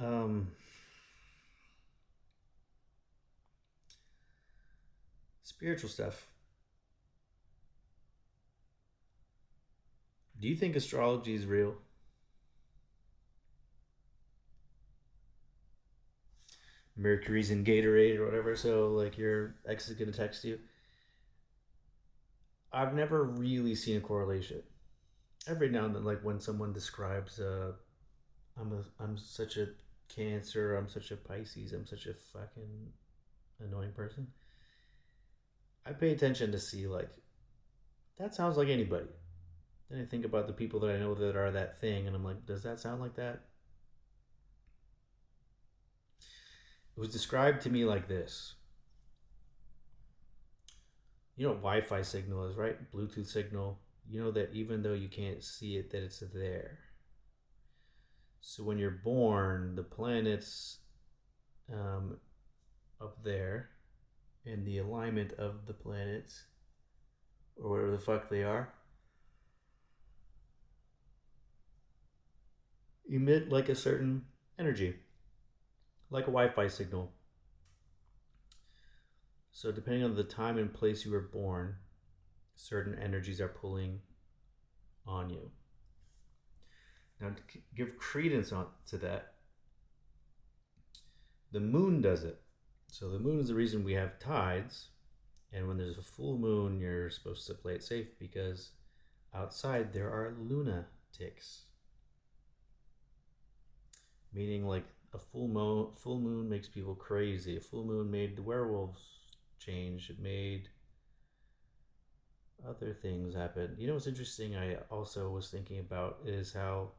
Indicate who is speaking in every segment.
Speaker 1: Um, Spiritual stuff. Do you think astrology is real? Mercury's in Gatorade or whatever, so like your ex is gonna text you. I've never really seen a correlation. Every now and then, like when someone describes, I'm such a Cancer, I'm such a Pisces, I'm such a fucking annoying person. I pay attention to see like that sounds like anybody. Then I think about the people that I know that are that thing, and I'm like, does that sound like that? It was described to me like this. You know what Wi-Fi signal is, right? Bluetooth signal. You know that even though you can't see it, that it's there. So when you're born, the planets um, up there and the alignment of the planets, or whatever the fuck they are, emit like a certain energy, like a Wi-Fi signal. So depending on the time and place you were born, certain energies are pulling on you. Now, to give credence to that, the moon does it. So the moon is the reason we have tides, and when there's a full moon, you're supposed to play it safe because outside there are lunatics, meaning like a full moon makes people crazy. A full moon made the werewolves change. It made other things happen. You know what's interesting? I also was thinking about is how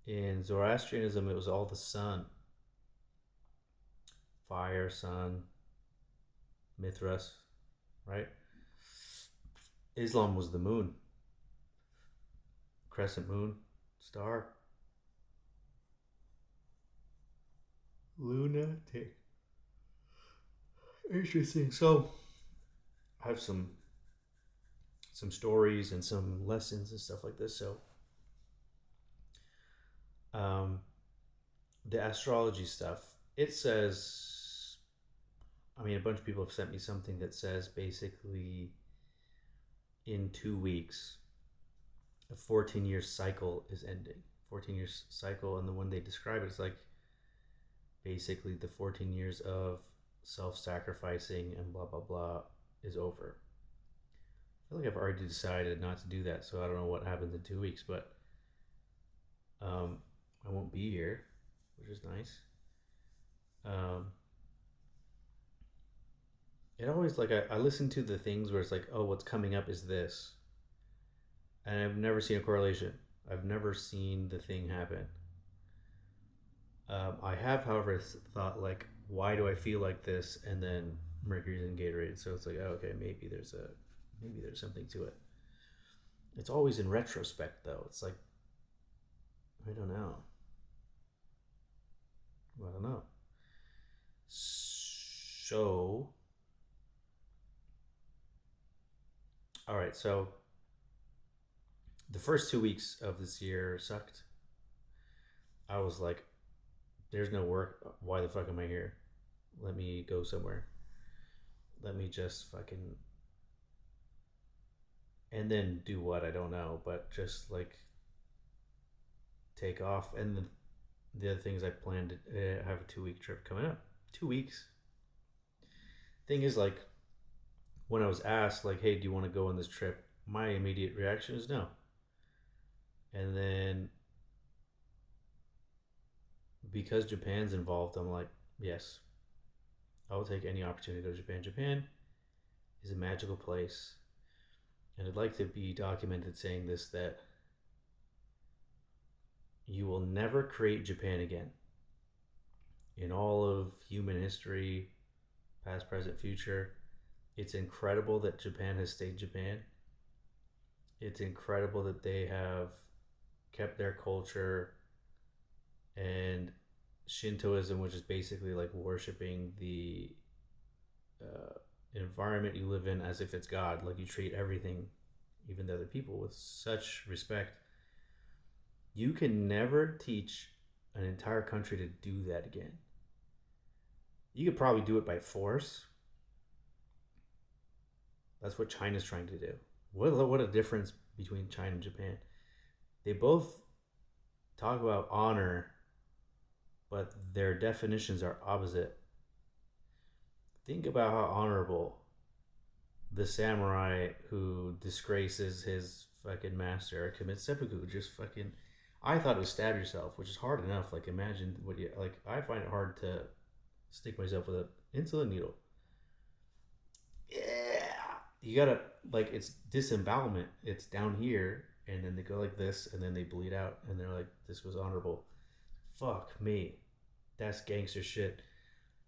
Speaker 1: in Zoroastrianism it was all the sun, fire, sun, Mithras, right? Islam was the moon, crescent moon, star, lunatic. Interesting. So I have some stories and some lessons and stuff like this. So um, the astrology stuff, it says, I mean, a bunch of people have sent me something that says basically in 2 weeks, a 14-year cycle is ending. 14 years cycle, and the one they describe it is like basically the 14 years of self-sacrificing and blah blah blah is over. I feel like I've already decided not to do that, so I don't know what happens in 2 weeks, but um, I won't be here, which is nice. Um, it always like I listen to the things where it's like, oh, what's coming up is this, and I've never seen a correlation. I've never seen the thing happen. I have, however, thought like, why do I feel like this? And then Mercury's in Gatorade, so it's like, oh, okay, maybe there's something to it. It's always in retrospect, though. It's like, I don't know. I don't know. So, all right. So the first 2 weeks of this year sucked. I was like, there's no work. Why the fuck am I here? Let me go somewhere. Let me just fucking. And then do what? I don't know. But just like take off. And the other things I planned to have a 2 week trip coming up. 2 weeks. Thing is, like, when I was asked, like, hey, do you want to go on this trip? My immediate reaction is no. And then because Japan's involved, I'm like, yes, I will take any opportunity to go to Japan. Japan is a magical place. And I'd like to be documented saying this, that you will never create Japan again. In all of human history, past, present, future, it's incredible that Japan has stayed Japan. It's incredible that they have kept their culture and Shintoism, which is basically like worshiping the environment you live in as if it's God. Like you treat everything, even the other people, with such respect. You can never teach an entire country to do that again. You could probably do it by force. That's what China's trying to do. What a difference between China and Japan. They both talk about honor, but their definitions are opposite. Think about how honorable the samurai who disgraces his fucking master or commits seppuku. Just fucking. I thought it was stab yourself, which is hard enough. Like, imagine what you like. I find it hard to stick myself with an insulin needle. Yeah, you gotta like it's disembowelment. It's down here, and then they go like this, and then they bleed out, and they're like, "This was honorable." Fuck me, that's gangster shit.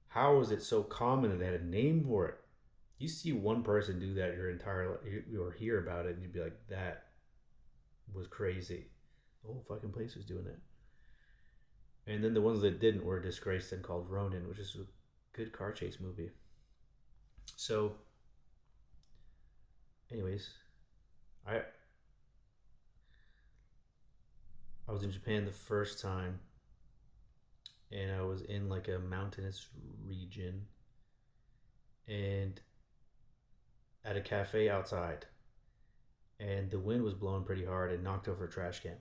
Speaker 1: How is it so common that they had a name for it? You see one person do that your entire life, or hear about it, and you'd be like, "That was crazy." The whole fucking place was doing it. And then the ones that didn't were disgraced and called Ronin, which is a good car chase movie. So, anyways, I I was in Japan the first time, and I was in like a mountainous region, and at a cafe outside, and the wind was blowing pretty hard and knocked over a trash can,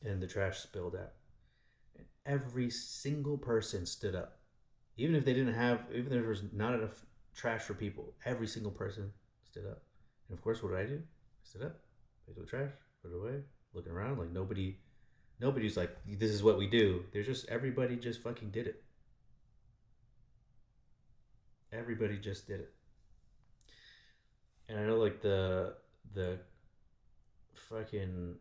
Speaker 1: and the trash spilled out. And every single person stood up, even if they didn't have, even if there was not enough trash for people. Every single person stood up, and of course, what did I do? I stood up, picked up the trash, put it away, looking around like nobody's like, this is what we do. There's just everybody just fucking did it. Everybody just did it. And I know like the fucking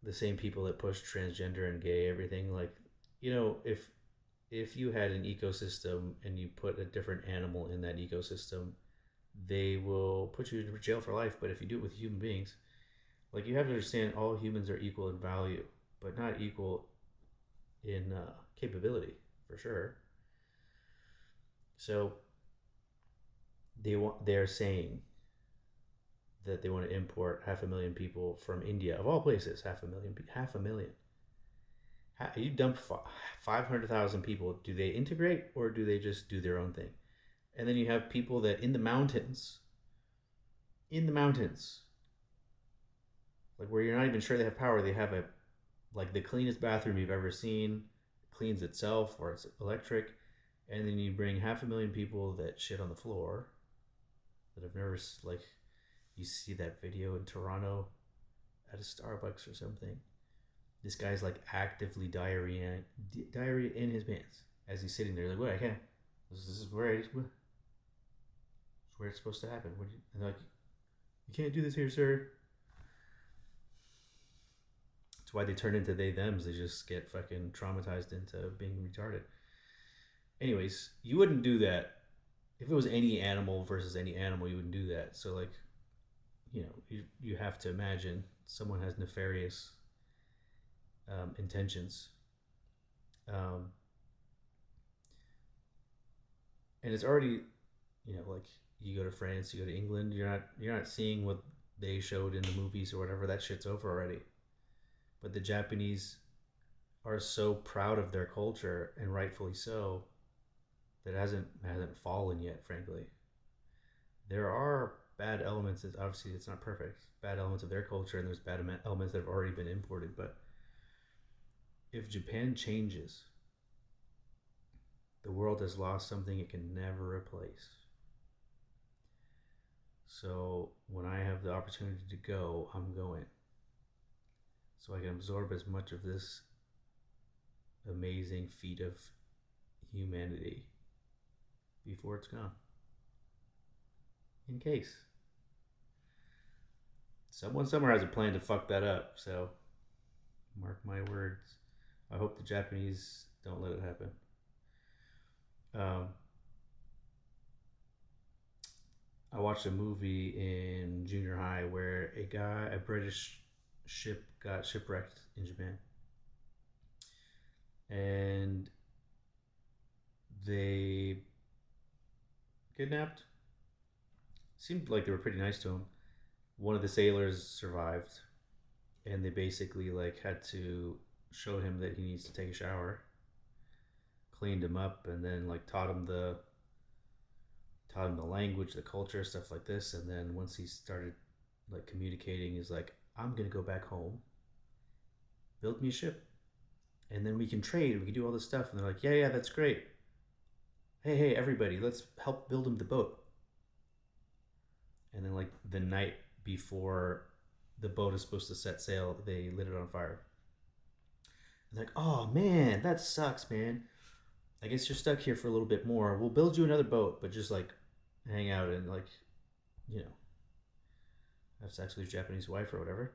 Speaker 1: the same people that push transgender and gay everything, like, if you had an ecosystem and you put a different animal in that ecosystem, they will put you in jail for life. But if you do it with human beings, like, you have to understand all humans are equal in value, but not equal in capability, for sure. So they're saying that they want to import 500,000 people from India, of all places. Half a million. You dump 500,000 people. Do they integrate, or do they just do their own thing? And then you have people that in the mountains, like, where you're not even sure they have power. They have like the cleanest bathroom you've ever seen, cleans itself, or it's electric. And then you bring 500,000 people that shit on the floor, that have never, like, you see that video in Toronto at a Starbucks or something. This guy's like actively diarrhea in his pants as he's sitting there. Like, what? I can't. This is where it's supposed to happen. And they're like, you can't do this here, sir. That's why they turn into they thems. They just get fucking traumatized into being retarded. Anyways, you wouldn't do that if it was any animal versus any animal. You wouldn't do that. So, like, you have to imagine someone has nefarious intentions, um, and it's already, like, you go to France, you go to England, you're not seeing what they showed in the movies or whatever. That shit's over already. But the Japanese are so proud of their culture, and rightfully so, that hasn't fallen yet. Frankly, there are bad elements. Obviously, it's not perfect. Bad elements of their culture, and there's bad elements that have already been imported. But if Japan changes, the world has lost something it can never replace. So when I have the opportunity to go, I'm going, so I can absorb as much of this amazing feat of humanity before it's gone. In case someone somewhere has a plan to fuck that up, so mark my words. I hope the Japanese don't let it happen. Um, I watched a movie in junior high where a British ship got shipwrecked in Japan, and they kidnapped. Seemed like they were pretty nice to him. One of the sailors survived, and they basically like had to showed him that he needs to take a shower, cleaned him up, and then like taught him the language, the culture, stuff like this. And then once he started like communicating, he's like, I'm gonna go back home, build me a ship, and then we can trade. We can do all this stuff. And they're like, yeah, that's great. Hey, everybody, let's help build him the boat. And then like the night before the boat is supposed to set sail, they lit it on fire. And like, oh man, that sucks, man. I guess you're stuck here for a little bit more. We'll build you another boat, but just like hang out and like, you know, have sex with his Japanese wife or whatever.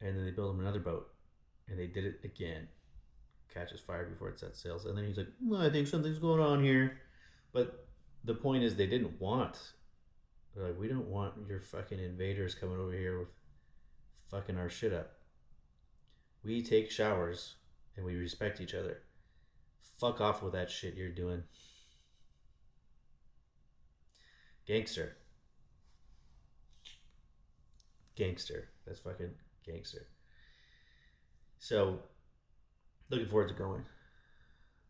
Speaker 1: And then they build him another boat, and they did it again. Catches fire before it sets sails, and then he's like, well, I think something's going on here. But the point is, they didn't want. They're like, we don't want your fucking invaders coming over here with fucking our shit up. We take showers and we respect each other. Fuck off with that shit you're doing. Gangster. Gangster. That's fucking gangster. So, looking forward to going.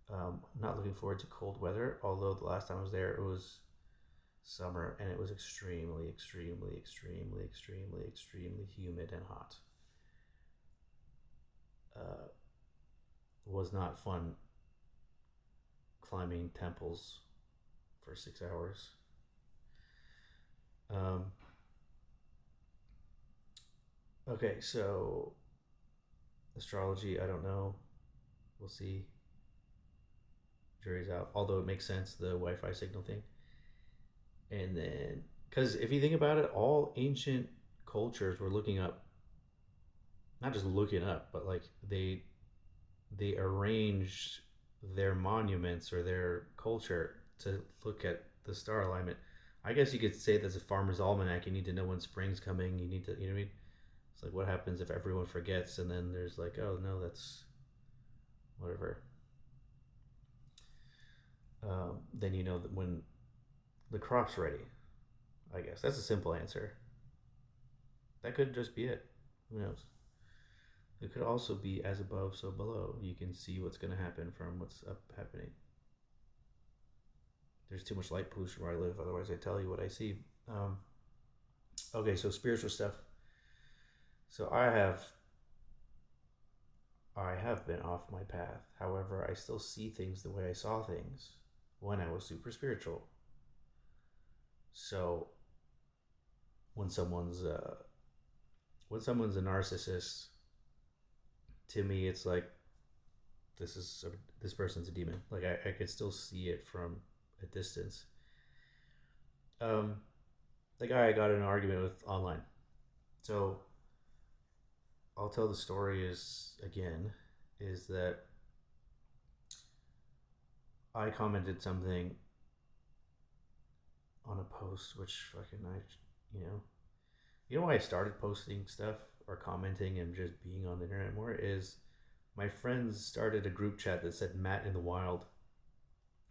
Speaker 1: Not looking forward to cold weather, although the last time I was there, it was summer and it was extremely, extremely, extremely, extremely, extremely humid and hot. Was not fun climbing temples for 6 hours. Um, okay, so astrology, I don't know. We'll see. Jury's out. Although it makes sense, the Wi-Fi signal thing. And then, because if you think about it, all ancient cultures were looking up, not just looking up, but like they arranged their monuments or their culture to look at the star alignment. I guess you could say that's a farmer's almanac. You need to know when spring's coming. You need to, you know what I mean? It's like, what happens if everyone forgets and then there's like, oh no, that's whatever. Then you know that when the crop's ready. I guess that's a simple answer. That could just be it. Who knows? It could also be as above, so below. You can see what's going to happen from what's up happening. There's too much light pollution where I live. Otherwise, I tell you what I see. Okay, so spiritual stuff. So I have been off my path. However, I still see things the way I saw things when I was super spiritual. So when someone's a narcissist, to me it's like this person's a demon. Like I could still see it from a distance. Um, the guy I got in an argument with online. So I'll tell the story is that I commented something on a post, which fucking you know, you know why I started posting stuff or commenting and just being on the internet more is my friends started a group chat that said Matt in the Wild,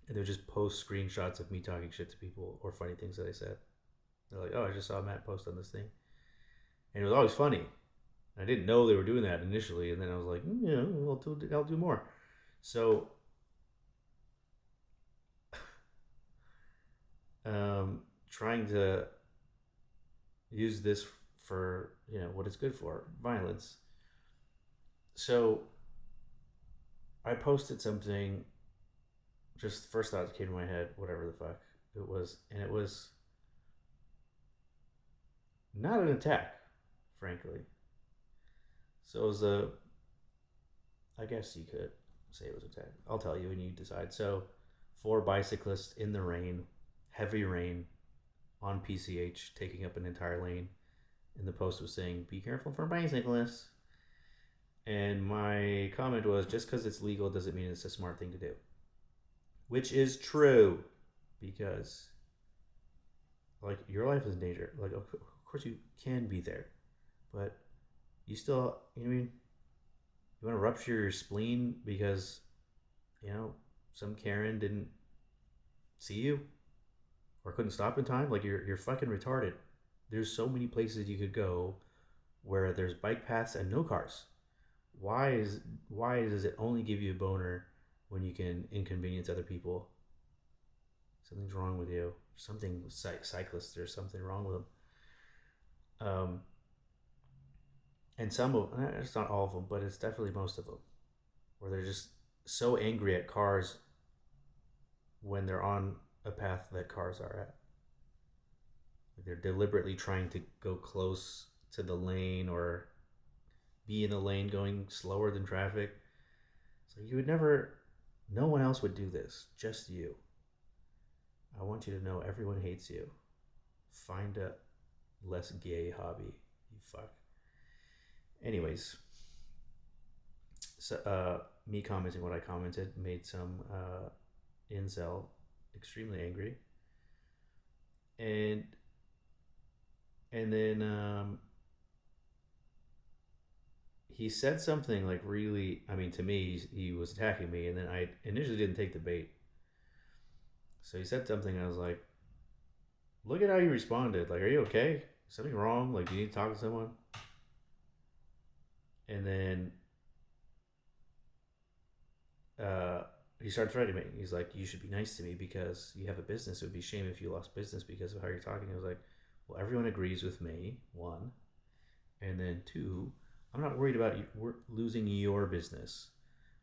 Speaker 1: and they would just post screenshots of me talking shit to people or funny things that I said. They're like, "Oh, I just saw Matt post on this thing," and it was always funny. I didn't know they were doing that initially, and then I was like, "Yeah, I'll do more." So, trying to use this for what it's good for, violence. So I posted something, just the first thought that came to my head, whatever the fuck it was, and it was not an attack, frankly. So it was I guess you could say it was an attack. I'll tell you and you decide. So 4 bicyclists in the rain, heavy rain, on PCH, taking up an entire lane. And the post was saying, "Be careful for bicyclists." And my comment was, just because it's legal doesn't mean it's a smart thing to do. Which is true, because like your life is in danger. Like of course you can be there, but you still, you know what I mean? You want to rupture your spleen because some Karen didn't see you or couldn't stop in time? Like you're fucking retarded. There's so many places you could go where there's bike paths and no cars. why is why does it only give you a boner when you can inconvenience other people? Something's wrong with you. Something cyclists. There's something wrong with them. And some of it's not all of them, but it's definitely most of them, where they're just so angry at cars when they're on a path that cars are at. Like they're deliberately trying to go close to the lane or be in the lane going slower than traffic. So you would never, no one else would do this, just you. I want you to know everyone hates you. Find a less gay hobby, you fuck. Anyways, so me commenting what I commented made some incel extremely angry, and then he said something like really. I mean, to me, he was attacking me, and then I initially didn't take the bait. So he said something. I was like, "Look at how you responded. Like, are you okay? Something wrong? Like, do you need to talk to someone?" And then uh, he started threatening me. He's like, "You should be nice to me because you have a business. It would be a shame if you lost business because of how you're talking." I was like, "Well, everyone agrees with me. One, and then two, I'm not worried about you losing your business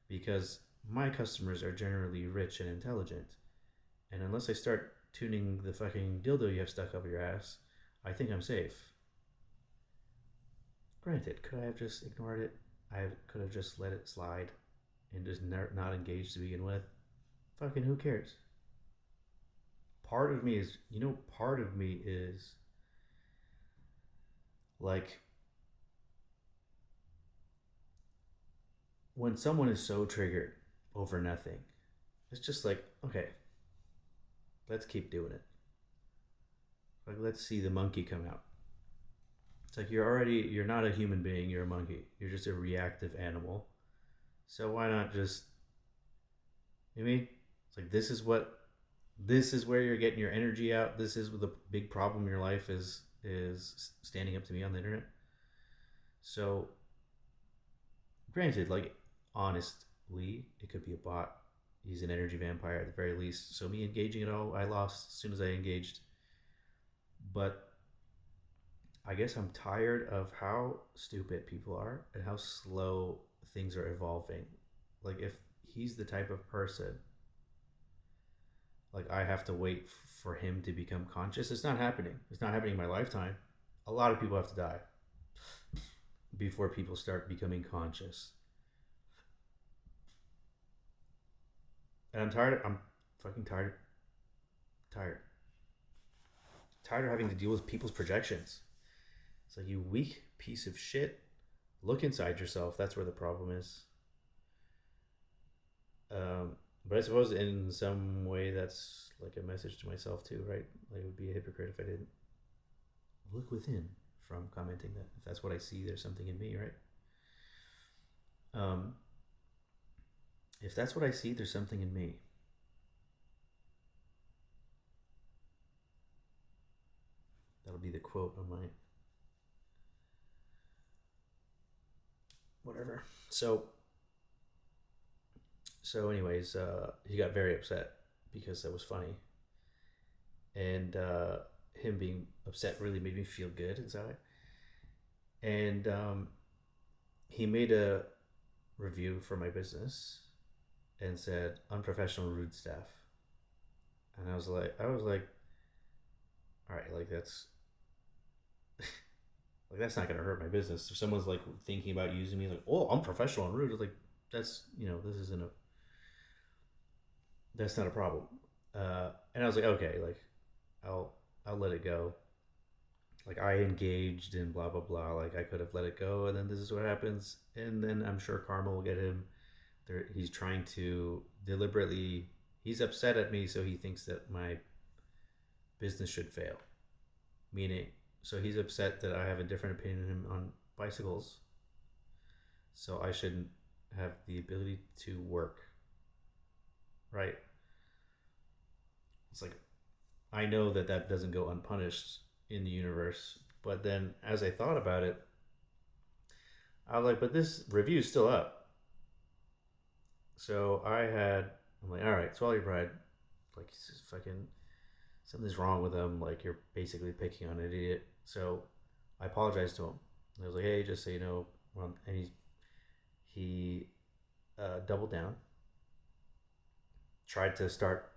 Speaker 1: because my customers are generally rich and intelligent, and unless I start tuning the fucking dildo you have stuck up your ass, I think I'm safe." Granted, could I have just ignored it? I could have just let it slide and just not engaged to begin with. Fucking who cares? Part of me is, part of me is like when someone is so triggered over nothing, it's just like, okay, let's keep doing it. Like, let's see the monkey come out. It's like you're not a human being, you're a monkey. You're just a reactive animal. So why not just, you know what I mean? It's like this is where you're getting your energy out. This is the big problem in your life is standing up to me on the internet. So granted, like honestly, it could be a bot. He's an energy vampire at the very least. So me engaging at all, I lost as soon as I engaged. But I guess I'm tired of how stupid people are and how slow things are evolving. Like if he's the type of person, like I have to wait for him to become conscious. It's not happening. It's not happening in my lifetime. A lot of people have to die before people start becoming conscious. And I'm tired. I'm fucking tired. Tired. Tired of having to deal with people's projections. It's like, you weak piece of shit. Look inside yourself. That's where the problem is. But I suppose in some way that's like a message to myself too, right? Like it would be a hypocrite if I didn't look within from commenting that. If that's what I see, there's something in me, right? Um, if that's what I see, there's something in me. That'll be the quote on my whatever. Anyways, he got very upset because that was funny, and him being upset really made me feel good inside. And he made a review for my business and said unprofessional, rude staff, and I was like, all right, like that's like that's not gonna hurt my business. If someone's like thinking about using me, like, oh, I'm professional and rude, like that's this isn't a that's not a problem. And I was like, okay, like I'll I'll let it go. Like I engaged in blah blah blah. Like I could have let it go, and then this is what happens, and then I'm sure karma will get him. He's trying to deliberately. He's upset at me, so he thinks that my business should fail. Meaning, so he's upset that I have a different opinion than him on bicycles, so I shouldn't have the ability to work. Right? It's like I know that that doesn't go unpunished in the universe, but then as I thought about it, I was like, but this review's still up. So I'm like, all right, swallow your pride. Like, he's just fucking, something's wrong with him. Like, you're basically picking on an idiot. So I apologized to him. I was like, hey, just so you know, and he doubled down, tried to start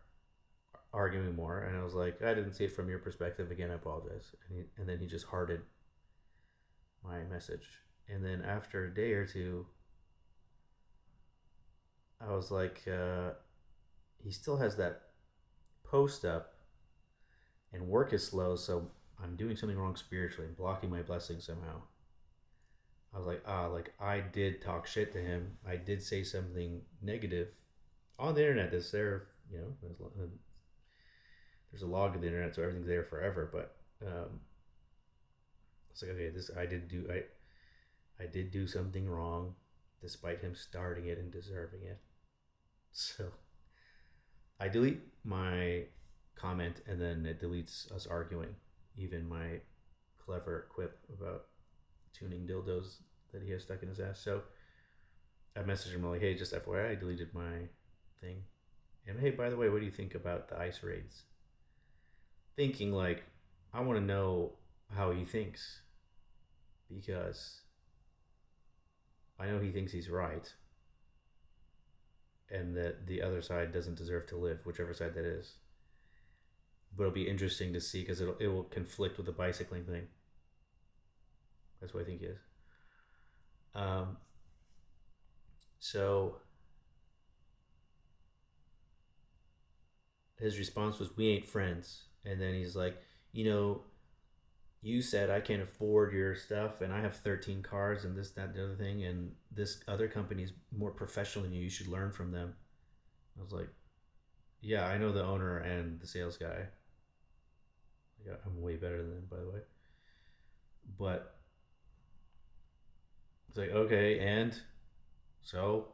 Speaker 1: arguing more, and I was like, I didn't see it from your perspective. Again, I apologize. And then he just hearted my message. And then after a day or two, I was like, he still has that post up, and work is slow, so I'm doing something wrong spiritually. I'm blocking my blessings somehow. I was like, like I did talk shit to him. I did say something negative on the internet. That's there, there's a log of the internet, so everything's there forever. But it's like, okay, this I did do something wrong, despite him starting it and deserving it. So I delete my comment, and then it deletes us arguing. Even my clever quip about tuning dildos that he has stuck in his ass. So I messaged him like, hey, just FYI, I deleted my thing. And hey, by the way, what do you think about the ice raids? Thinking like, I want to know how he thinks, because I know he thinks he's right, and that the other side doesn't deserve to live, whichever side that is. But it'll be interesting to see, because it will conflict with the bicycling thing. That's what I think he is. Um, so his response was, "We ain't friends." And then he's like, "You know, you said I can't afford your stuff, and I have 13 cars, and this, that, the other thing, and this other company's more professional than you. You should learn from them." I was like, "Yeah, I know the owner and the sales guy. Yeah, I'm way better than them, by the way." But it's like, okay, and so,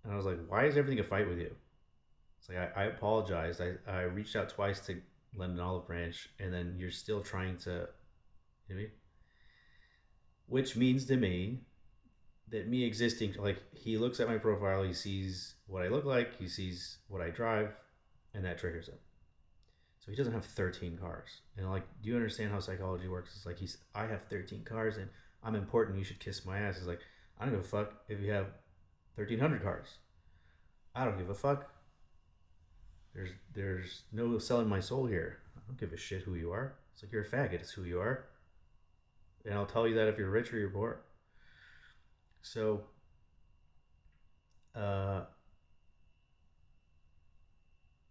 Speaker 1: and I was like, "Why is everything a fight with you?" It's like, I apologized. I reached out twice to London Olive Branch, and then you're still trying to, you know, which means to me that me existing, like, he looks at my profile, he sees what I look like, he sees what I drive, and that triggers him. So he doesn't have 13 cars. And like, do you understand how psychology works? It's like, I have 13 cars and I'm important. You should kiss my ass. It's like, I don't give a fuck if you have 1,300 cars. I don't give a fuck. There's no selling my soul here. I don't give a shit who you are. It's like, you're a faggot. It's who you are. And I'll tell you that if you're rich or you're poor. So, uh,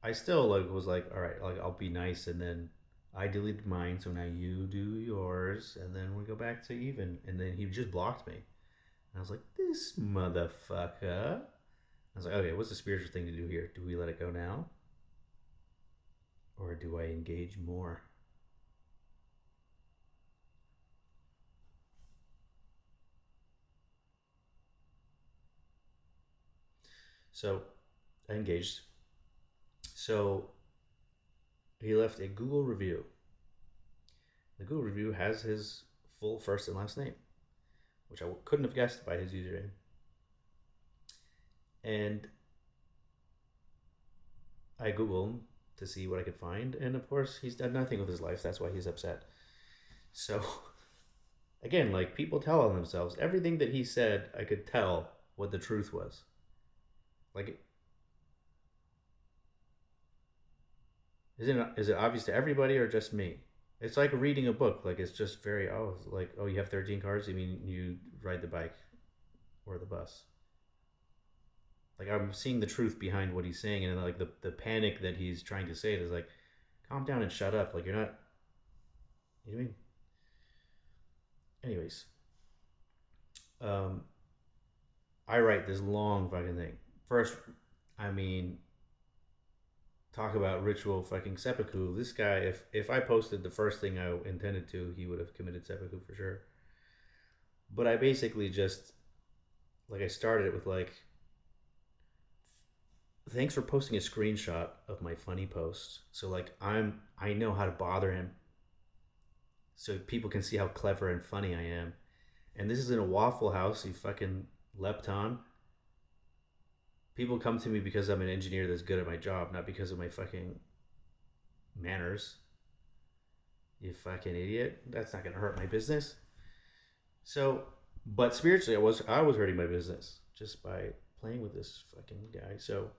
Speaker 1: I still like was like, all right, like, I'll be nice, and then I deleted mine, so now you do yours, and then we go back to even. And then he just blocked me. And I was like, this motherfucker. I was like, okay, what's the spiritual thing to do here? Do we let it go now, or do I engage more? So I engaged. So he left a Google review. The Google review has his full first and last name, which I couldn't have guessed by his username. And I Googled him to see what I could find, and of course, he's done nothing with his life. That's why he's upset. So, again, like, people tell on themselves. Everything that he said, I could tell what the truth was. Like, is it obvious to everybody or just me? It's like reading a book. Like, it's just very, like, oh, you have 13 cars. You mean you ride the bike or the bus? Like, I'm seeing the truth behind what he's saying, and like the panic that he's trying to say it is like, calm down and shut up. Like, you're not. You know what I mean? Anyways, um, I write this long fucking thing. First, I mean, talk about ritual fucking seppuku. This guy, if I posted the first thing I intended to, he would have committed seppuku for sure. But I basically just, like, I started it with like, thanks for posting a screenshot of my funny post. So like, I know how to bother him, so people can see how clever and funny I am. And this is in a Waffle House, you fucking lepton. People come to me because I'm an engineer that's good at my job, not because of my fucking manners. You fucking idiot. That's not gonna hurt my business. So, but spiritually, I was hurting my business just by playing with this fucking guy. So,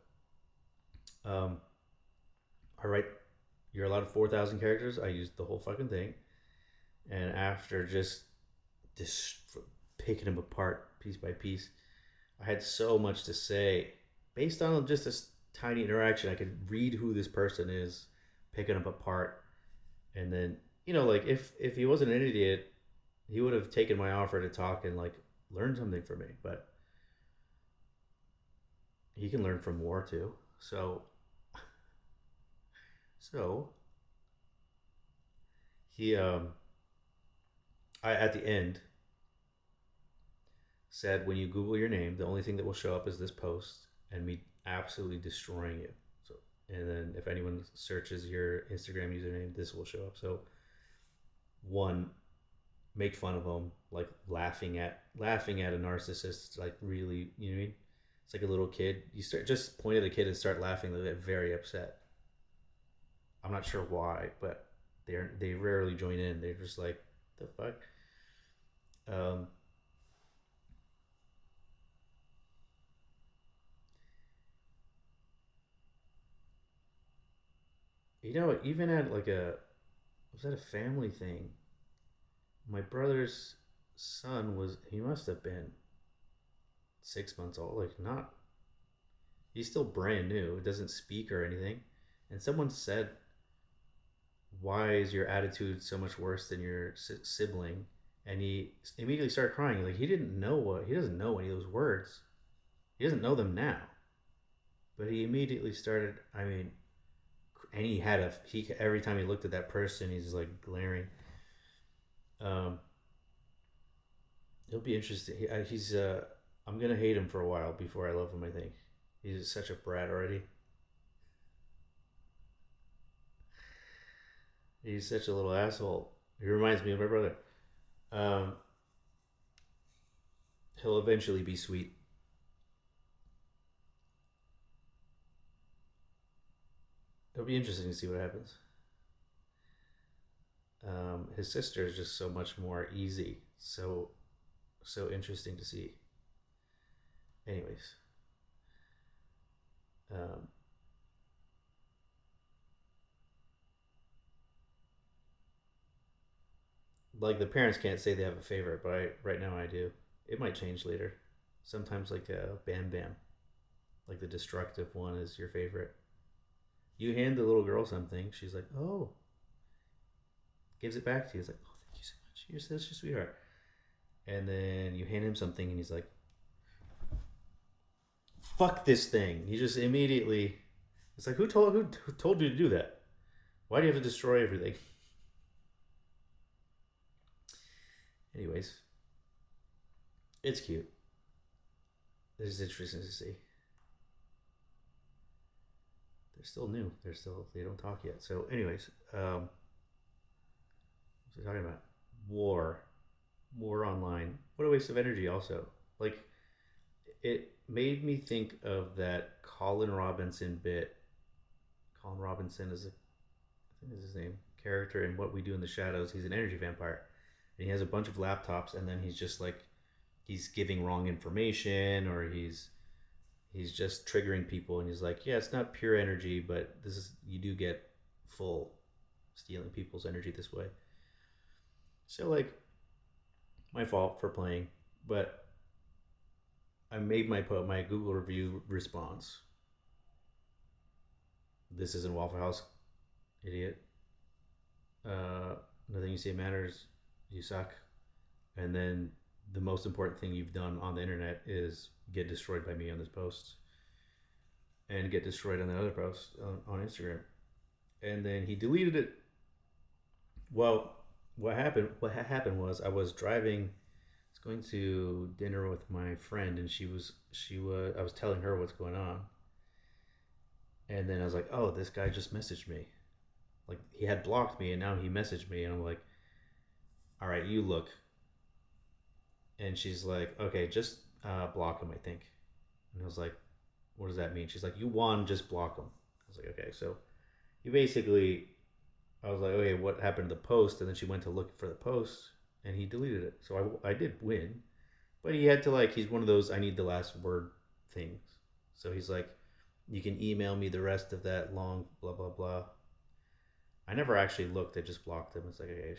Speaker 1: um, I write. You're allowed 4,000 characters. I used the whole fucking thing, and after just picking him apart piece by piece, I had so much to say based on just this tiny interaction. I could read who this person is, picking him apart, and then like if he wasn't an idiot, he would have taken my offer to talk and like learn something from me. But he can learn from war too. So he I at the end said, when you Google your name, the only thing that will show up is this post and me absolutely destroying you. So, and then if anyone searches your Instagram username, this will show up. So, one, make fun of them, like laughing at a narcissist, like really, you know what I mean? It's like a little kid. You start just point at a kid and start laughing. They get very upset. I'm not sure why, but they rarely join in. They're just like, the fuck. Um, even at like was that a family thing? My brother's son he must have been 6 months old. Like, not, he's still brand new. It doesn't speak or anything. And someone said, "Why is your attitude so much worse than your sibling?" And he immediately started crying. Like, he doesn't know any of those words. He doesn't know them now. But he immediately started. I mean, and he every time he looked at that person, he's like glaring. Um, It'll be interesting. He's I'm gonna hate him for a while before I love him. I think he's such a brat already. He's such a little asshole. He reminds me of my brother. Um, he'll eventually be sweet. It'll be interesting to see what happens. His sister is just so much more easy. So interesting to see. Anyways, um, like the parents can't say they have a favorite, but right now I do. It might change later. Sometimes like a Bam Bam, like the destructive one is your favorite. You hand the little girl something, she's like, "Oh," gives it back to you. It's like, "Oh, thank you so much. You're such a sweetheart." And then you hand him something, and he's like, "Fuck this thing." He just immediately, it's like, who told you to do that? Why do you have to destroy everything? Anyways, it's cute. It's interesting to see. They're still new. They don't talk yet. So, anyways, what's he talking about? War, war online. What a waste of energy. Also, like, it made me think of that Colin Robinson bit. Colin Robinson I think is his name, character in What We Do in the Shadows. He's an energy vampire, and he has a bunch of laptops, and then he's just like, he's giving wrong information, or he's just triggering people, and he's like, yeah, it's not pure energy, but this is, you do get full stealing people's energy this way. So like, my fault for playing, but I made my Google review response. This isn't Waffle House, idiot. Uh, Nothing you say matters. You suck. And then the most important thing you've done on the internet is get destroyed by me on this post, and get destroyed on the other post on Instagram. And then he deleted it. Well, what happened was, I was driving. I was going to dinner with my friend, and she was I was telling her what's going on, and then I was like, oh, this guy just messaged me. Like, he had blocked me, and now he messaged me, and I'm like, all right, you look. And she's like, okay, just block him, I think. And I was like, what does that mean? She's like, you won, just block him. I was like, okay. So you basically, I was like, okay, what happened to the post? And then she went to look for the post and he deleted it. So I did win. But he had to, like, he's one of those I need the last word things. So he's like, you can email me the rest of that long blah, blah, blah. I never actually looked. I just blocked him. It's like, okay,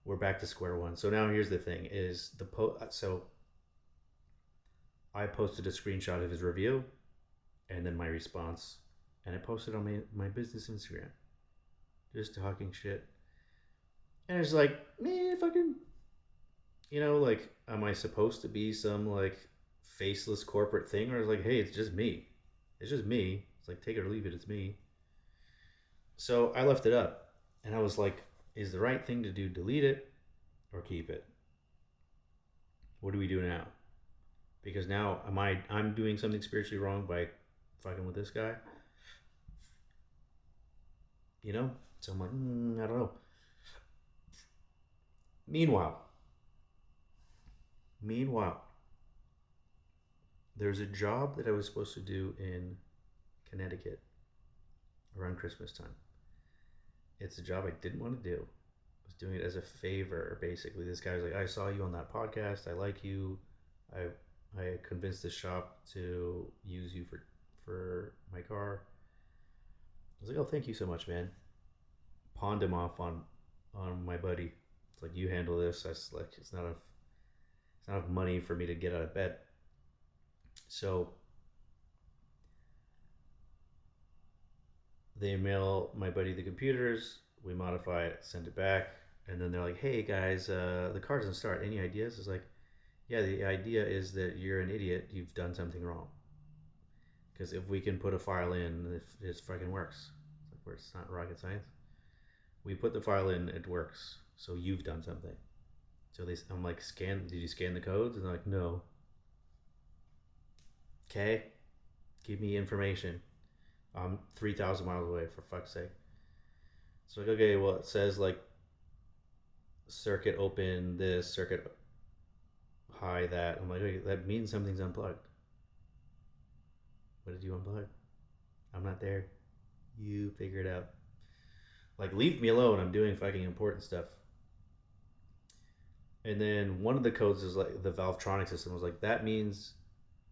Speaker 1: we're back to square one. So now here's the thing is so I posted a screenshot of his review and then my response, and I posted on my business Instagram, just talking shit. And it's like, man, fucking, like, am I supposed to be some like faceless corporate thing, or is like, hey, it's just me. It's just me. It's like, take it or leave it. It's me. So I left it up, and I was like, is the right thing to do delete it or keep it? What do we do now? Because now I'm doing something spiritually wrong by fucking with this guy, you know? So I'm like, I don't know. Meanwhile, meanwhile, there's a job that I was supposed to do in Connecticut around Christmas time. It's a job I didn't want to do. I was doing it as a favor, basically. This guy was like, I saw you on that podcast. I like you. I I convinced the shop to use you for my car. I was like, oh, thank you so much, man. Pawned him off on my buddy. It's like, you handle this. That's like, it's not enough money for me to get out of bed. So they mail my buddy the computers. We modify it, send it back, and then they're like, "Hey guys, the car doesn't start. Any ideas?" It's like, "Yeah, the idea is that you're an idiot. You've done something wrong. Because if we can put a file in, if it fucking works. It's like, where it's not rocket science. We put the file in, it works. So you've done something." So I'm like, "Scan? Did you scan the codes?" And they're like, "No." Okay, give me information. I'm 3,000 miles away, for fuck's sake. So like, okay, well, it says like circuit open this, circuit high that. I'm like, okay, that means something's unplugged. What did you unplug? I'm not there. You figure it out. Like, leave me alone. I'm doing fucking important stuff. And then one of the codes is like the Valvetronic system was like, that means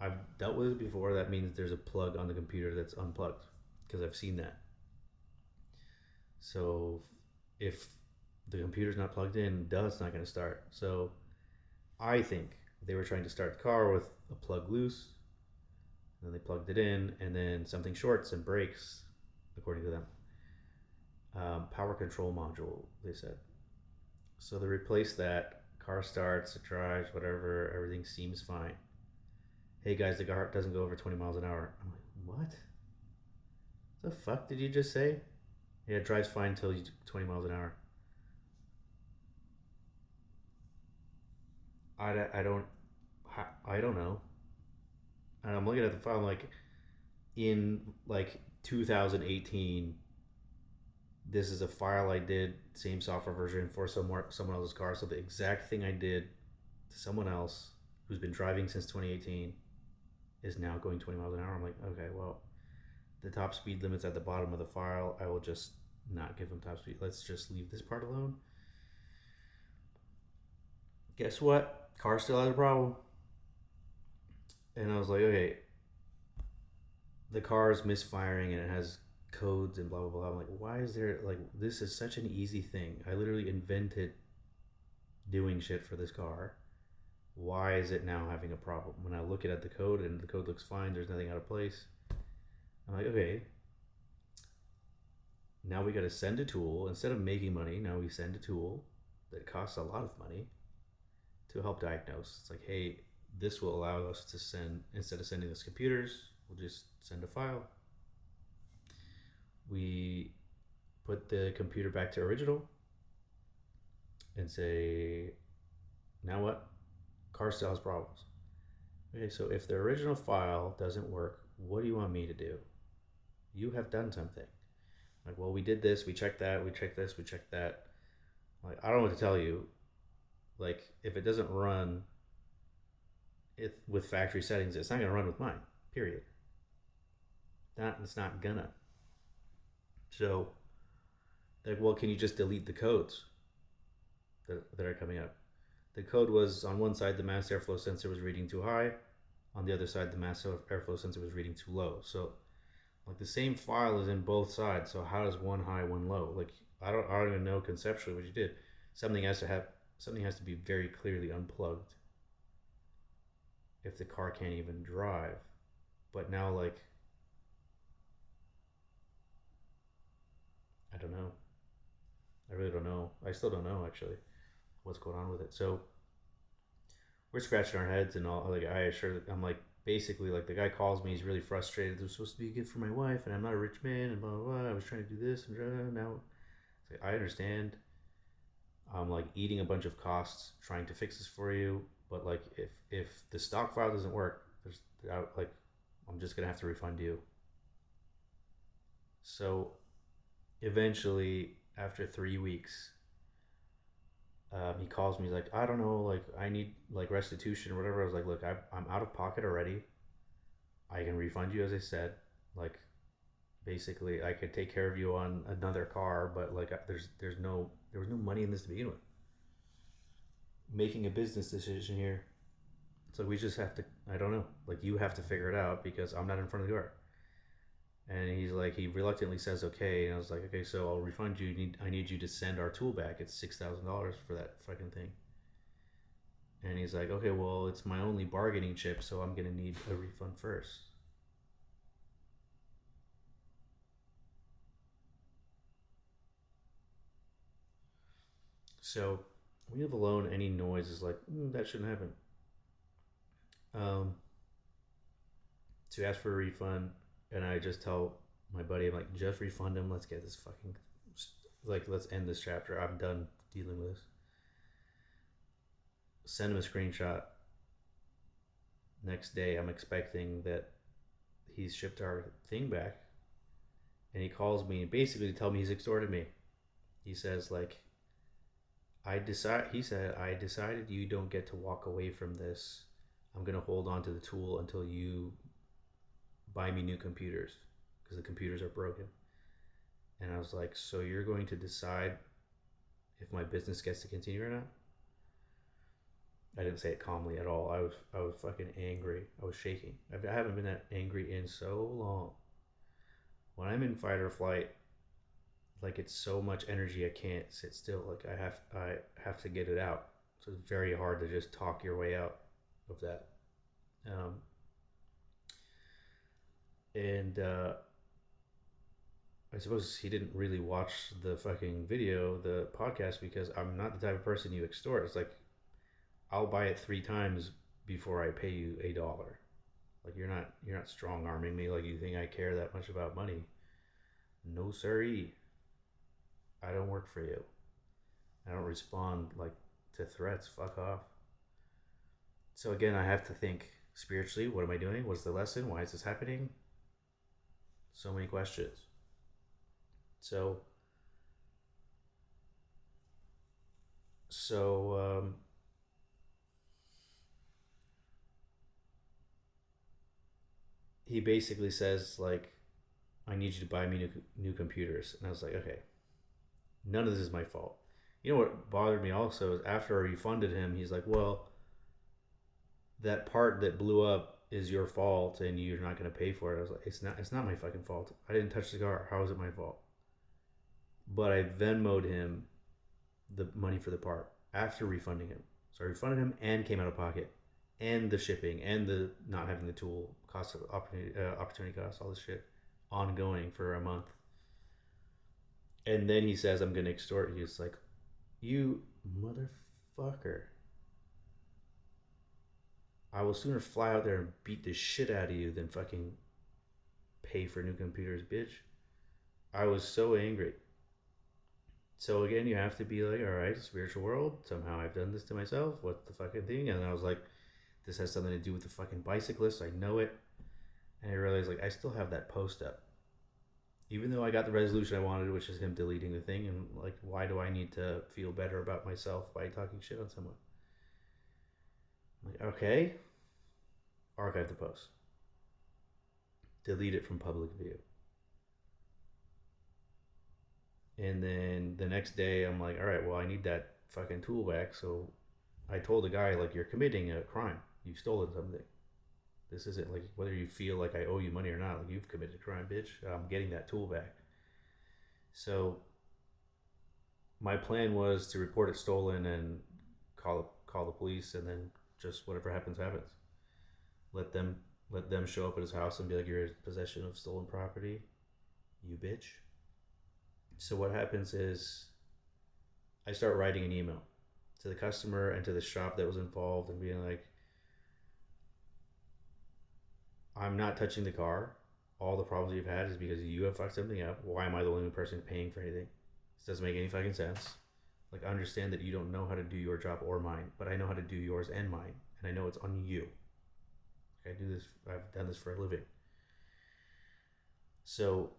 Speaker 1: I've dealt with it before. That means there's a plug on the computer that's unplugged because I've seen that. So if the computer's not plugged in, duh, it's not going to start. So I think they were trying to start the car with a plug loose. And then they plugged it in, and then something shorts and breaks, according to them. Power control module, they said. So they replaced that. Car starts, it drives, whatever. Everything seems fine. Hey guys, the car doesn't go over 20 miles an hour. I'm like, what? The fuck did you just say? Yeah, it drives fine until you 20 miles an hour. I don't I don't know. And I'm looking at the file, I'm like, in like 2018, this is a file I did, same software version for someone else's car. So the exact thing I did to someone else who's been driving since 2018 is now going 20 miles an hour. I'm like, okay, well, the top speed limit's at the bottom of the file. I will just not give them top speed. Let's just leave this part alone. Guess what? Car still has a problem. And I was like, okay, the car is misfiring and it has codes and blah blah blah. I'm like, why is there, like, this is such an easy thing. I literally invented doing shit for this car. Why is it now having a problem? When I look at the code and the code looks fine, there's nothing out of place. I'm like, okay, now we got to send a tool. Instead of making money, now we send a tool that costs a lot of money to help diagnose. It's like, hey, this will allow us to send, instead of sending us computers, we'll just send a file. We put the computer back to original and say, now what? Car still has problems. Okay, so if the original file doesn't work, what do you want me to do? You have done something. Like, well, we did this, we checked that, we checked this, we checked that. Like, I don't know what to tell you. Like, if it doesn't run with factory settings, it's not going to run with mine. Period. It's not gonna. So, like, well, can you just delete the codes that are coming up? The code was on one side, the mass airflow sensor was reading too high. On the other side, the mass airflow sensor was reading too low. So, like, the same file is in both sides. So how does one high, one low? Like, I don't even know conceptually what you did. Something has to have something has to be very clearly unplugged if the car can't even drive. But now, like, I don't know. I really don't know. I still don't know actually what's going on with it. So we're scratching our heads and all. Like, I'm like, basically, like, the guy calls me. He's really frustrated. It was supposed to be a gift for my wife, and I'm not a rich man, and blah blah blah. I was trying to do this, and now it's like, I understand. I'm like eating a bunch of costs trying to fix this for you, but like, if the stock file doesn't work, like, I'm just gonna have to refund you. So eventually, after 3 weeks, he calls me. He's like, I don't know, like, I need like restitution or whatever. I was like, look, I'm out of pocket already. I can refund you, as I said. Like, basically, I could take care of you on another car, but like, there was no money in this to begin with. Making a business decision here. So we just have to. I don't know. Like, you have to figure it out because I'm not in front of the car. And he's like, he reluctantly says okay, and I was like, okay, so I'll refund you. I need you to send our tool back. It's $6,000 for that fucking thing. And he's like, okay, well, it's my only bargaining chip, so I'm gonna need a refund first. So when you live alone, any noise is like, that shouldn't happen. Um, to ask for a refund, and I just tell my buddy, I'm like, just refund him. Let's get this fucking, like, let's end this chapter. I'm done dealing with this. Send him a screenshot. Next day, I'm expecting that he's shipped our thing back, and he calls me basically to tell me he's extorted me. He says, like, he said, I decided you don't get to walk away from this. I'm gonna hold on to the tool until you buy me new computers because the computers are broken. And I was like, so you're going to decide if my business gets to continue or not? I didn't say it calmly at all. I was fucking angry. I was shaking. I haven't been that angry in so long. When I'm in fight or flight, like, it's so much energy I can't sit still. Like, I have to get it out. So it's very hard to just talk your way out of that. Um, and I suppose he didn't really watch the fucking video, the podcast, because I'm not the type of person you extort. It's like, I'll buy it 3 times before I pay you $1. Like, you're not strong arming me. Like, you think I care that much about money? No siree. I don't work for you. I don't respond like to threats. Fuck off. So again, I have to think spiritually. What am I doing? What's the lesson? Why is this happening? So many questions. So so he basically says, like, I need you to buy me new computers, and I was like, okay, none of this is my fault. You know what bothered me also is after I refunded him, he's like, well, that part that blew up is your fault, and you're not going to pay for it. I was like, it's not my fucking fault. I didn't touch the car. How is it my fault? But I Venmoed him the money for the part after refunding him. So I refunded him and came out of pocket, and the shipping, and the not having the tool, cost of opportunity cost, all this shit, ongoing for a month. And then he says, I'm going to extort you. It's like, you motherfucker. I will sooner fly out there and beat the shit out of you than fucking pay for new computers, bitch. I was so angry. So again, you have to be like, all right, spiritual world. Somehow I've done this to myself. What's the fucking thing? And then I was like, this has something to do with the fucking bicyclist. I know it. And I realized, like, I still have that post up. even though I got the resolution I wanted, which is him deleting the thing, and like, why do I need to feel better about myself by talking shit on someone? I'm like, okay, archive the post, delete it from public view. And then the next day, I'm like, all right, well, I need that fucking tool back. So I told the guy, like, you're committing a crime. You've stolen something. This isn't like whether you feel like I owe you money or not. Like, you've committed a crime, bitch. I'm getting that tool back. So my plan was to report it stolen and call the police, and then just whatever happens happens. Let them let them show up at his house and be like, you're in possession of stolen property, you bitch. So what happens is I start writing an email to the customer and to the shop that was involved and being like, I'm not touching the car. All the problems you've had is because you have fucked something up. Why am I the only person paying for anything? This doesn't make any fucking sense. Like, I understand that you don't know how to do your job or mine, but I know how to do yours and mine, and I know it's on you. Like, I do this. I've done this for a living. So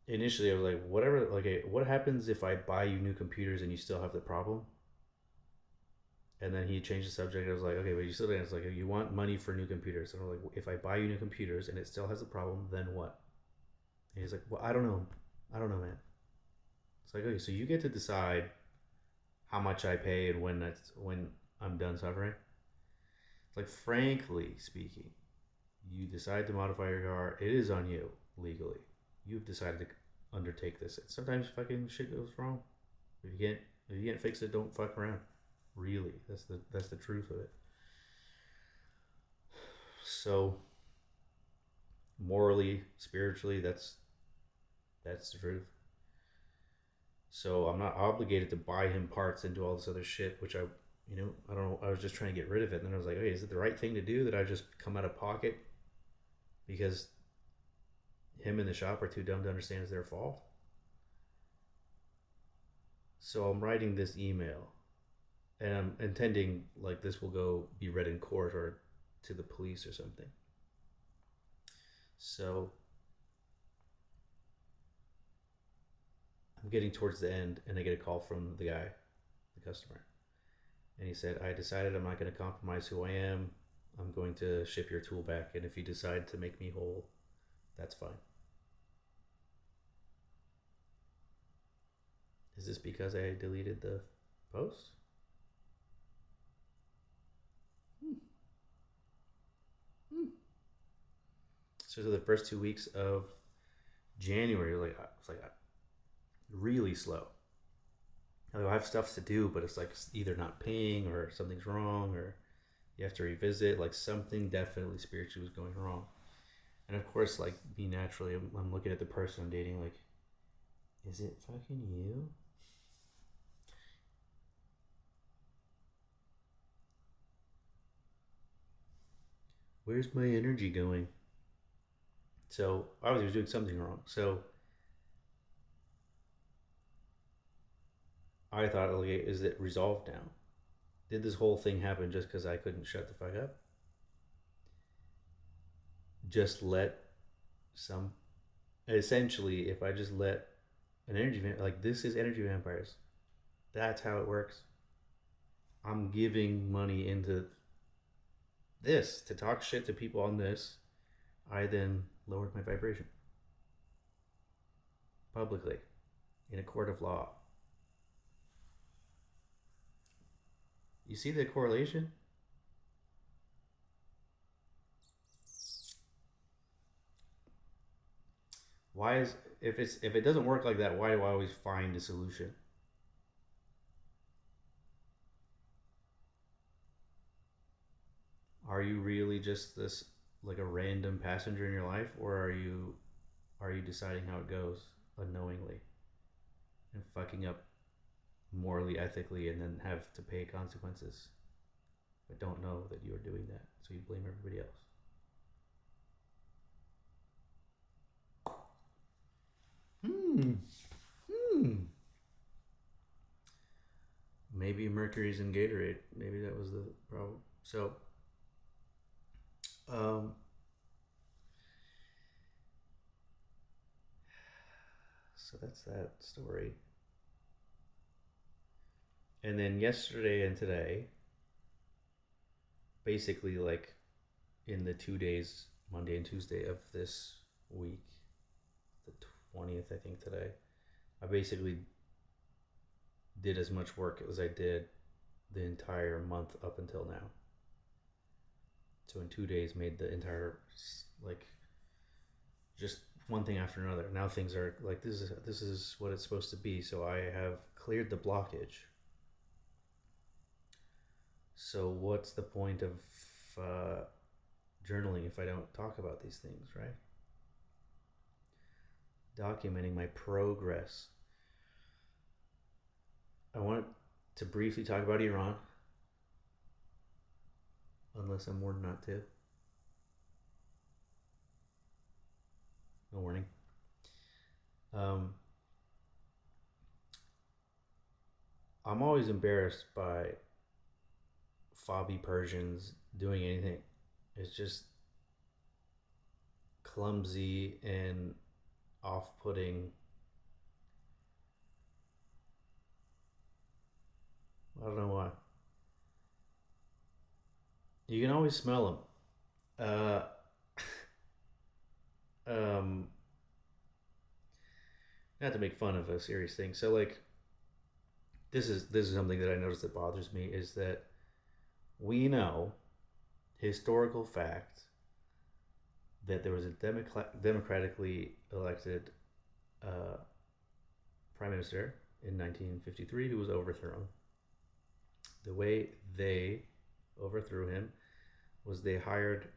Speaker 1: initially, I was like, whatever. Like, what happens if I buy you new computers and you still have the problem? And then he changed the subject. I was like, okay, but you still didn't. It's like, you want money for new computers. And I'm like, if I buy you new computers and it still has a problem, then what? And he's like, well, I don't know. I don't know, man. It's like, okay, so you get to decide how much I pay and when I'm done suffering. It's like, frankly speaking, you decide to modify your car. It is on you legally. You've decided to undertake this. And sometimes fucking shit goes wrong. If you can't fix it, don't fuck around. Really, that's the truth of it. So morally, spiritually, that's the truth. So I'm not obligated to buy him parts and do all this other shit, which I don't know. I was just trying to get rid of it, and then I was like, okay, is it the right thing to do that I just come out of pocket because him and the shop are too dumb to understand it's their fault? So I'm writing this email, and I'm intending like this will go be read in court or to the police or something. So I'm getting towards the end, and I get a call from the guy, the customer, and he said, I decided I'm not going to compromise who I am. I'm going to ship your tool back, and if you decide to make me whole, that's fine. Is this because I deleted the post? So the first 2 weeks of January, it's like really slow. I have stuff to do, but it's like either not paying or something's wrong or you have to revisit. Like, something definitely spiritually was going wrong. And of course, like, me naturally, I'm looking at the person I'm dating like, is it fucking you? Where's my energy going? So I was doing something wrong. So I thought, okay, is it resolved now? Did this whole thing happen just because I couldn't shut the fuck up? Just let some. Essentially, if I just let an like, this is energy vampires. That's how it works. I'm giving money into this to talk shit to people on this. I then lowered my vibration publicly in a court of law. You see the correlation? Why is if it doesn't work like that, why do I always find a solution? Are you really just this, like, a random passenger in your life, or are you deciding how it goes unknowingly and fucking up morally, ethically, and then have to pay consequences, but don't know that you are doing that, so you blame everybody else? Hmm. Hmm. Maybe Mercury's in Gatorade. Maybe that was the problem. So, um, So that's that story. And then yesterday and today, basically like in the 2 days, Monday and Tuesday of this week, the 20th, I think today, I basically did as much work as I did the entire month up until now. So in 2 days, made the entire like just one thing after another. Now things are like this is what it's supposed to be. So I have cleared the blockage. So what's the point of uh, journaling if I don't talk about these things, right? Documenting my progress. I want to briefly talk about Iran, unless I'm warned not to. No warning. Um, I'm always embarrassed by fobby Persians doing anything. It's just clumsy and off-putting. I don't know why. You can always smell them. Um, not to make fun of a serious thing. So like this is something that I noticed that bothers me is that we know historical fact that there was a democratically elected uh, prime minister in 1953 who was overthrown. The way they overthrew him was they hired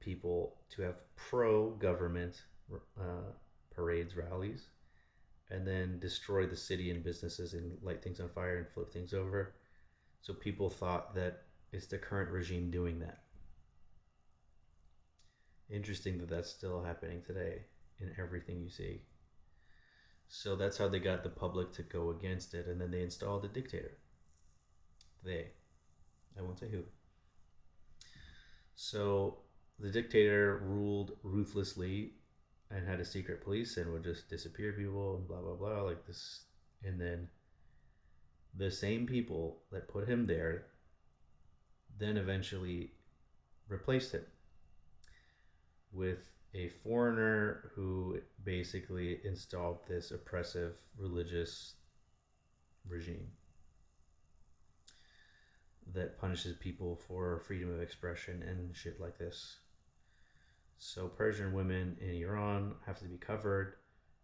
Speaker 1: people to have pro-government uh, parades, rallies, and then destroy the city and businesses and light things on fire and flip things over. So people thought that it's the current regime doing that. Interesting that that's still happening today in everything you see. So that's how they got the public to go against it, and then they installed a dictator. I won't say who. So the dictator ruled ruthlessly and had a secret police and would just disappear people and blah blah blah like this. And then the same people that put him there then eventually replaced him with a foreigner who basically installed this oppressive religious regime that punishes people for freedom of expression and shit like this. So Persian women in Iran have to be covered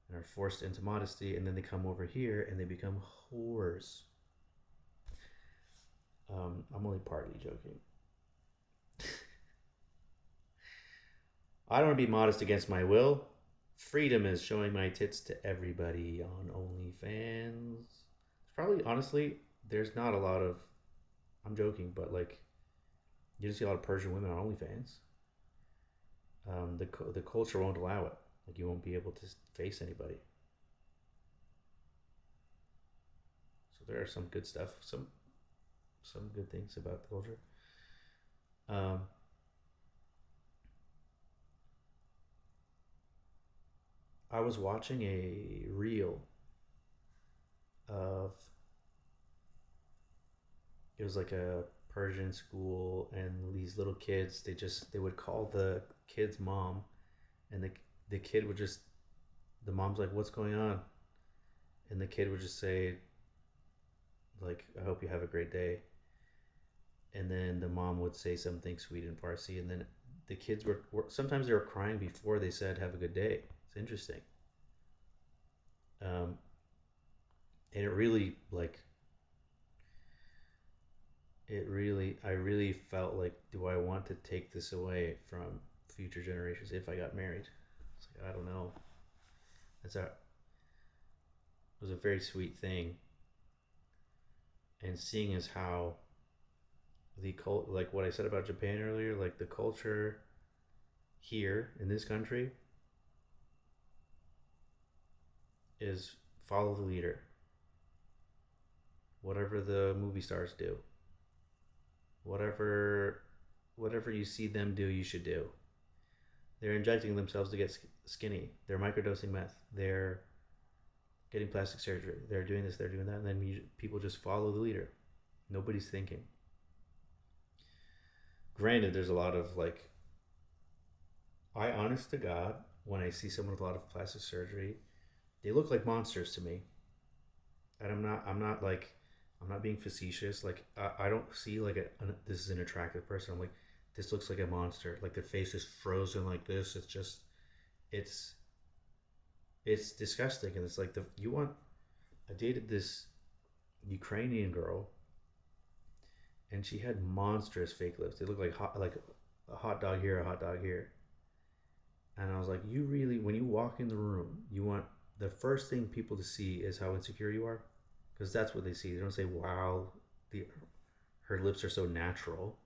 Speaker 1: and are forced into modesty, and then they come over here and they become whores. I'm only partly joking. I don't want to be modest against my will. Freedom is showing my tits to everybody on OnlyFans. It's probably, honestly, there's not a lot of. I'm joking, but like, you don't see a lot of Persian women on OnlyFans. The culture won't allow it. Like, you won't be able to face anybody. So there are some good stuff, some good things about the culture. Um, I was watching a reel of it was like a Persian school, and these little kids they would call the kid's mom, and the kid would just the mom's like, "What's going on?" And the kid would just say like, "I hope you have a great day." And then the mom would say something sweet in Farsi, and then the kids were sometimes they were crying before they said "have a good day." It's interesting. Um, and I really felt like, do I want to take this away from future generations if I got married? It's like, I don't know. It was a very sweet thing, and seeing as how like what I said about Japan earlier, like the culture here in this country is follow the leader. Whatever the movie stars do, whatever you see them do, you should do. They're injecting themselves to get skinny. They're microdosing meth. They're getting plastic surgery. They're doing this. They're doing that. And then people just follow the leader. Nobody's thinking. Granted, there's a lot of like, I honest to God, when I see someone with a lot of plastic surgery, they look like monsters to me. And I'm not like, I'm not being facetious. Like, I don't see like this is an attractive person. I'm like, this looks like a monster. Like their face is frozen like this. It's just, it's, it's disgusting. And it's like you want. I dated this Ukrainian girl, and she had monstrous fake lips. They looked like a hot dog here, a hot dog here. And I was like, you really, when you walk in the room, you want the first thing people to see is how insecure you are, because that's what they see. They don't say, "Wow, the her lips are so natural."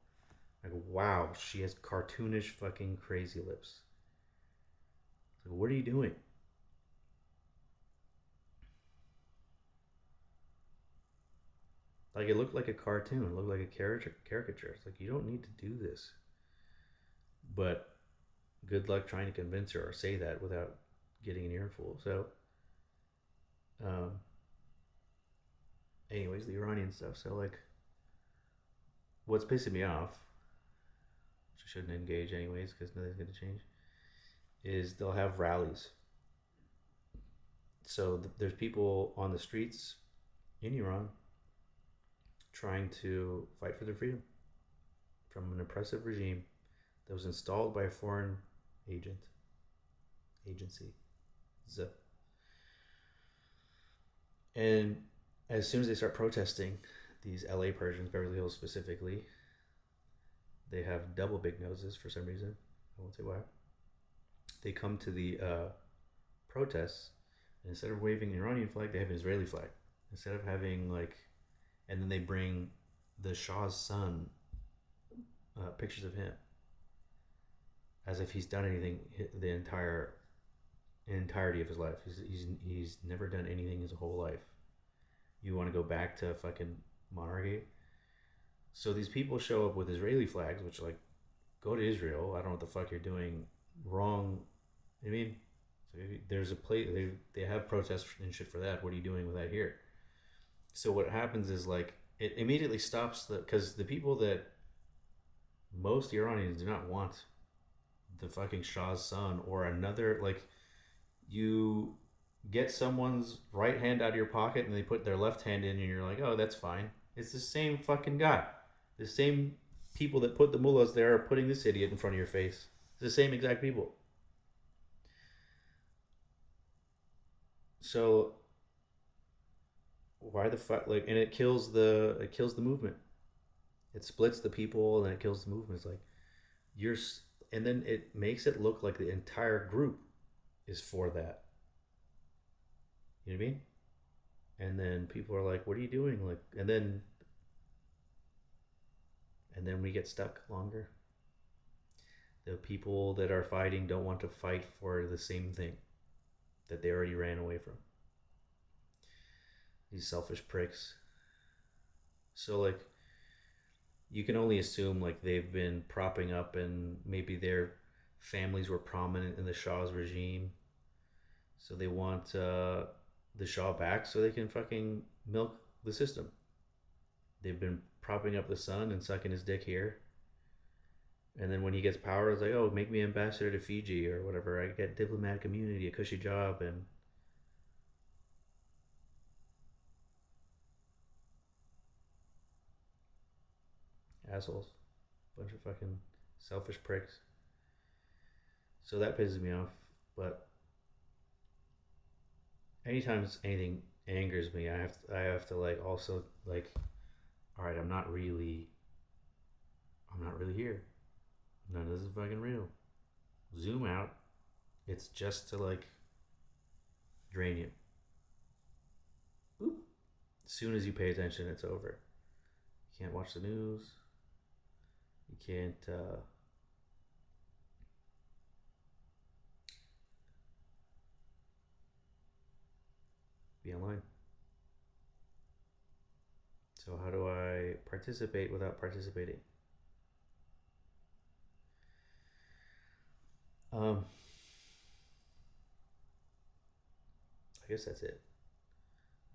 Speaker 1: Like, "Wow, she has cartoonish, fucking crazy lips." Like, what are you doing? Like, it looked like a cartoon. It looked like a caricature. It's like, you don't need to do this. But good luck trying to convince her or say that without getting an earful. So, um, anyways, the Iranian stuff. So, like, what's pissing me off, which I shouldn't engage anyways because nothing's going to change, is they'll have rallies. So, there's people on the streets in Iran trying to fight for their freedom from an oppressive regime that was installed by a foreign agency. And as soon as they start protesting, these LA Persians, Beverly Hills specifically, they have double big noses for some reason. I won't say why. They come to the protests, and instead of waving an Iranian flag, they have an Israeli flag. Instead of having like, and then they bring the Shah's son pictures of him, as if he's done anything the entirety of his life. He's never done anything his whole life. You want to go back to fucking monarchy? So these people show up with Israeli flags, which like, go to Israel. I don't know what the fuck you're doing wrong. I mean, so there's a place they have protests and shit for that. What are you doing with that here? So what happens is like, it immediately stops because the people that most Iranians do not want the fucking Shah's son or another, like, you get someone's right hand out of your pocket and they put their left hand in and you're like, oh, that's fine. It's the same fucking guy. The same people that put the mullahs there are putting this idiot in front of your face. It's the same exact people. So why the fuck, like, and it kills the movement. It splits the people and it kills the movement. It's like, you're, and then it makes it look like the entire group is for that. You know what I mean? And then people are like, what are you doing? Like, and then we get stuck longer. The people that are fighting don't want to fight for the same thing that they already ran away from. These selfish pricks. So like, you can only assume like they've been propping up, and maybe their families were prominent in the Shah's regime, so they want the Shah back so they can fucking milk the system. They've been propping up the son and sucking his dick here, and then when he gets power, it's like, oh, make me ambassador to Fiji or whatever. I get diplomatic immunity, a cushy job, and assholes, bunch of fucking selfish pricks. So that pisses me off. But anytime anything angers me, I have to like also like, all right, I'm not really here. None of this is fucking real. Zoom out. It's just to like drain you. Boop. As soon as you pay attention, it's over. You can't watch the news. You can't be online. So how do I participate without participating? Um, I guess that's it.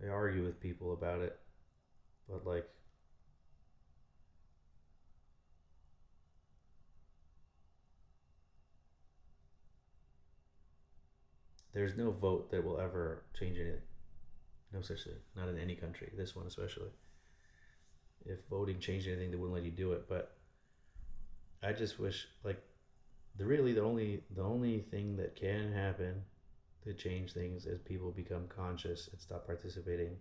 Speaker 1: I argue with people about it, but like, there's no vote that will ever change anything. No such thing. Not in any country. This one especially. If voting changed anything, they wouldn't let you do it. But I just wish, like, the only thing that can happen to change things is people become conscious and stop participating.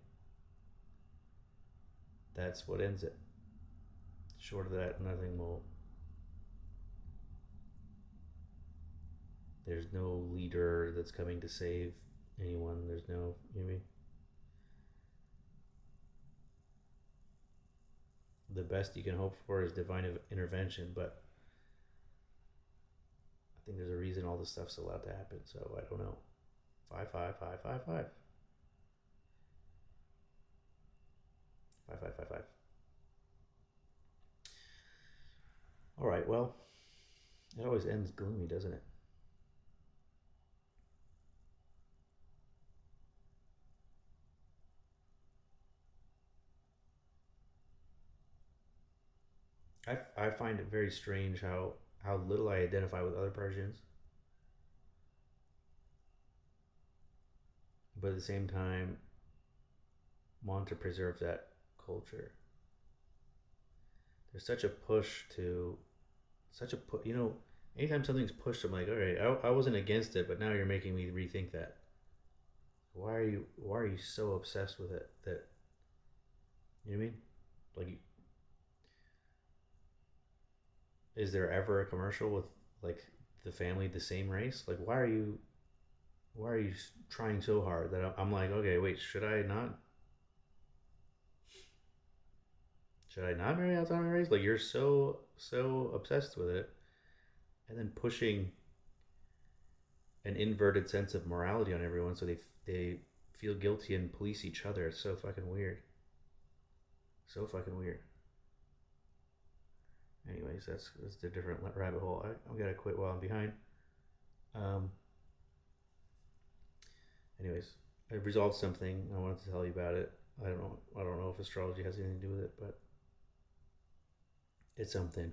Speaker 1: That's what ends it. Short of that, nothing will. There's no leader that's coming to save anyone. There's no, you know what I mean? The best you can hope for is divine intervention, but I think there's a reason all this stuff's allowed to happen. So I don't know. 55555. 5555. All right. Well, it always ends gloomy, doesn't it? I find it very strange how little I identify with other Persians, but at the same time want to preserve that culture. There's such a push to such a put. Anytime something's pushed, I'm like, all right, I wasn't against it, but now you're making me rethink that. Why are you so obsessed with it that you know what I mean? Like, is there ever a commercial with like the family the same race? Like, why are you trying so hard that I'm like, okay, wait, should I not marry outside my race? Like, you're so obsessed with it, and then pushing an inverted sense of morality on everyone, so they feel guilty and police each other. It's so fucking weird. So fucking weird. Anyways, that's a different rabbit hole. I'm gonna quit while I'm behind. Um. Anyways, I resolved something. I wanted to tell you about it. I don't know if astrology has anything to do with it, but it's something.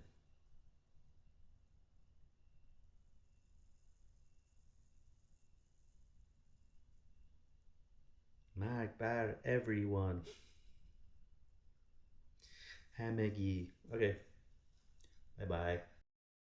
Speaker 1: My bad, everyone. Hamegi. Okay. Bye bye.